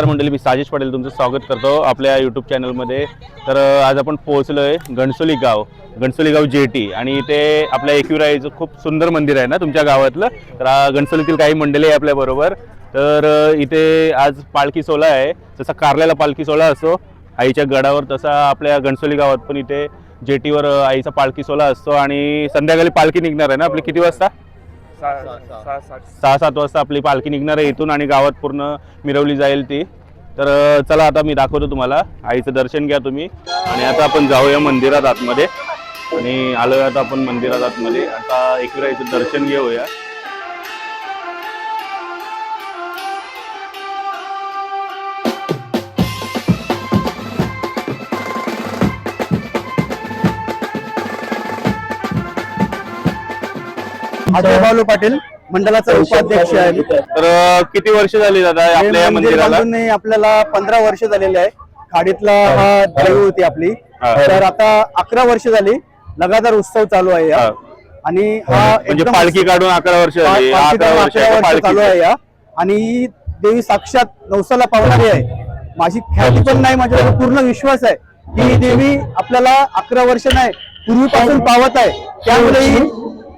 नमस्कार मंडळी, मी साजिश पटेल तुमचं स्वागत करतो आपल्या यूट्यूब चॅनलमध्ये। तर आज आपण पोहोचलो आहे घणसोली गाव जेटी आणि इथे आपल्या एकविराईचं खूप सुंदर मंदिर आहे ना तुमच्या गावातलं। तर घणसोलीतील काही मंडळी आहे आपल्या बरोबर। तर इथे आज पालखी सोहळा आहे। जसा कारल्याला पालखी सोहळा असतो आईच्या गडावर, तसा आपल्या घणसोली गावात पण इथे जेटीवर आईचा पालखी सोहळा असतो आणि संध्याकाळी पालखी निघणार आहे ना आपली किती वाजता? 6-7 वाजता आपली पालखी निघणार आहे इथून आणि गावात पूर्ण मिरवली जाईल ती। तर चला आता मी दाखवतो तुम्हाला, आईचं दर्शन घ्या तुम्ही आणि आता आपण जाऊया मंदिरात आतमध्ये। आणि आलोय आता आपण मंदिरात आतमध्ये, आता एकविराईचं दर्शन घेऊया। अजय बालू पाटील मंडळाचा उपाध्यक्ष आहे। तर किती वर्ष झाली दादा आपल्या या मंदिराला? आपल्याला 15 वर्ष झालेले आहे। खाडीतला हा देव होती आपली। तर आता 11 वर्ष झाली लगातार उत्सव चालू आहे या। आणि हा म्हणजे पालखी काढून 11 वर्ष झाली, 11 वर्ष चालू आहे या। आणि देवी साक्षात नवसाला पावणारी आहे। माझी ख्याती पण नाही, माझ्यावर पूर्ण विश्वास आहे की ही देवी आपल्याला 11 वर्ष नाही पूर्वीपासून पावत आहे। त्यामुळे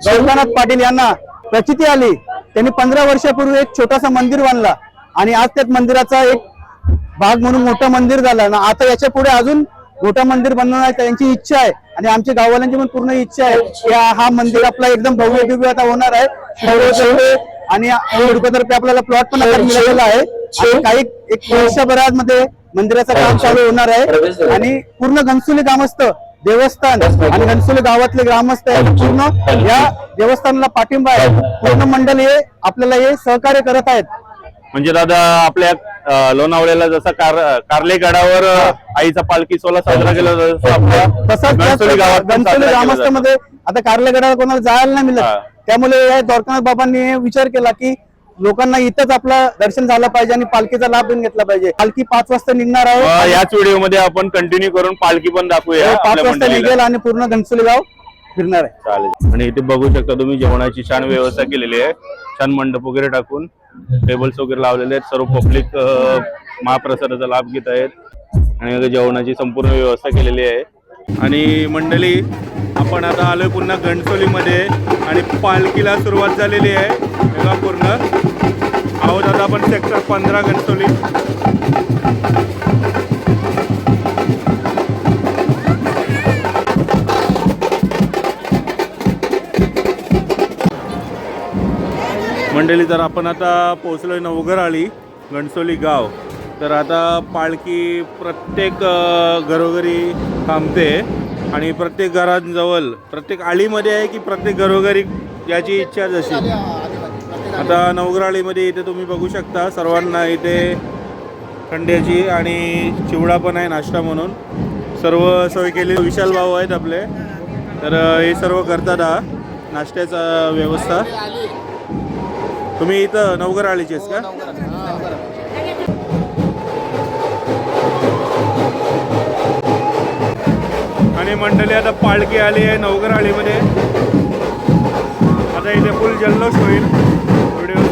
गौरनाथ पाटील यांना प्रचिती आली, त्यांनी 15 वर्षापूर्वी एक छोटासा मंदिर बांधला आणि आज त्यात मंदिराचा एक भाग म्हणून मोठं मंदिर झालं ना। आता याच्या पुढे अजून मोठं मंदिर बनवण्याची त्यांची इच्छा आहे आणि आमच्या गाववाल्यांची पण पूर्ण इच्छा आहे की हा मंदिर आपला एकदम भव्य दिव्य आता होणार आहे। आणि तर्फे आपल्याला प्लॉट पण आता मिळालेला आहे आणि काही एक वर्षभरामध्ये मंदिराचं काम चालू होणार आहे। आणि पूर्ण घणसोली ग्रामस्थ, देवस्थान आणि घणसोली गावातले ग्रामस्थ पूर्ण या देवस्थानाला पाठिंबा आहे। पूर्ण मंडळ हे आपल्याला हे सहकार्य करत आहेत। म्हणजे दादा आपल्या लोणावळ्याला जसा कारले गडावर आईचा पालखी सोहळा साजरा केला तसंच घणसोली ग्रामस्थांमध्ये आता कारले गडावर कोणाला जायला नाही मिळत, त्यामुळे या द्वारकानाथ बाबांनी विचार केला की लोकांना इथंच आपलं दर्शन झालं पाहिजे आणि पालखीचा लाभ घेतला पाहिजे। पालखी 5 वाजता निघणार आहे। याच व्हिडिओ मध्ये आपण कंटिन्यू करून पालखी पण दाखवूया। 5 वाजता निघेल आणि पूर्ण घणसोली गाव फिरणार आहे। चालेल। आणि इथे बघू शकता तुम्ही जेवणाची छान व्यवस्था केलेली आहे, छान मंडप वगैरे टाकून टेबल्स वगैरे लावलेले आहेत। सर्व पब्लिक महाप्रसादाचा लाभ घेत आहेत आणि जेवणाची संपूर्ण व्यवस्था केलेली आहे। आणि मंडळी आपण आता आलोय पुन्हा घणसोलीमध्ये आणि पालखीला सुरुवात झालेली आहे बघा पूर्ण। आहोत आता आपण सेक्टर 15 घणसोली। मंडळी तर आपण आता पोहोचलोय नवघरआळी घणसोली गाव। तर आता पालखी प्रत्येक घरोघरी थांबते आणि प्रत्येक घरांजवळ प्रत्येक आळीमध्ये आहे की प्रत्येक घरोघरी याची इच्छा जशी। आता नवघरआळीमध्ये इथे तुम्ही बघू शकता सर्वांना इथे खंड्याची आणि चिवडा पण आहे नाश्ता म्हणून, सर्व सोय केली। विशाल भाऊ आहेत आपले, तर हे सर्व करतात हा नाश्त्याचा व्यवस्था। तुम्ही इथं नवघरआळीचेच का? आणि मंडळी आता पालखी आली आहे नवघरआळीमध्ये, आता इथे फुल जल्लोष होईल। व्हिडिओ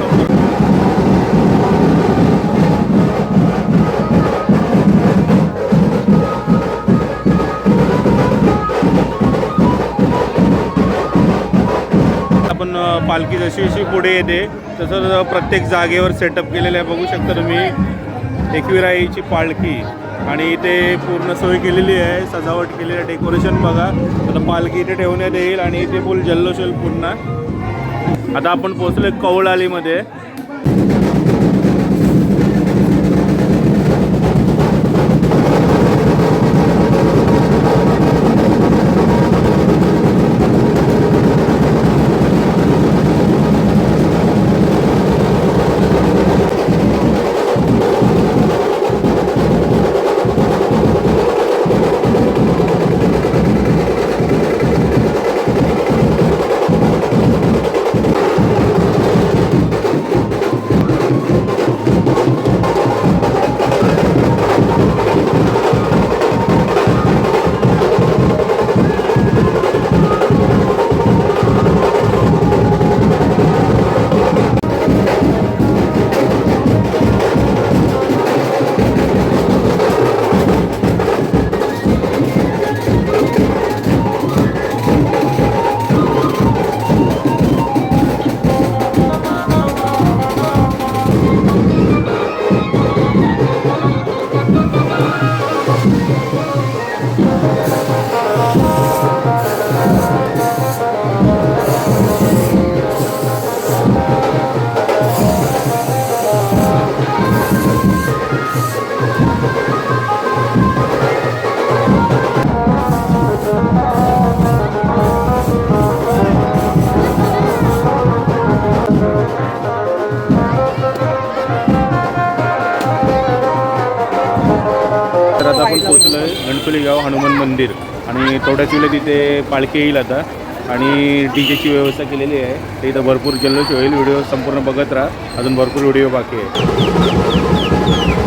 आपण पालखी जशी जशी पुढे येते तसं प्रत्येक जागेवर सेटअप केलेलं आहे। बघू शकता तुम्ही एकविराईची पालखी आणि इथे पूर्ण सोय केलेली आहे, सजावट केलेली आहे, डेकोरेशन बघा। आता पालखी इथे ठेवण्यात येईल आणि इथे फुल जल्लोष होईल पुन्हा। आता आपण पोहोचलोय कवळआळीमध्ये। मंदिर आणि थोड्याच वेळेला तिथे पालखी येईल आता आणि डी जेची व्यवस्था केलेली आहे. ते इथं भरपूर जल्लोष होईल. व्हिडिओ संपूर्ण बघत राहा, अजून भरपूर व्हिडिओ बाकी आहे.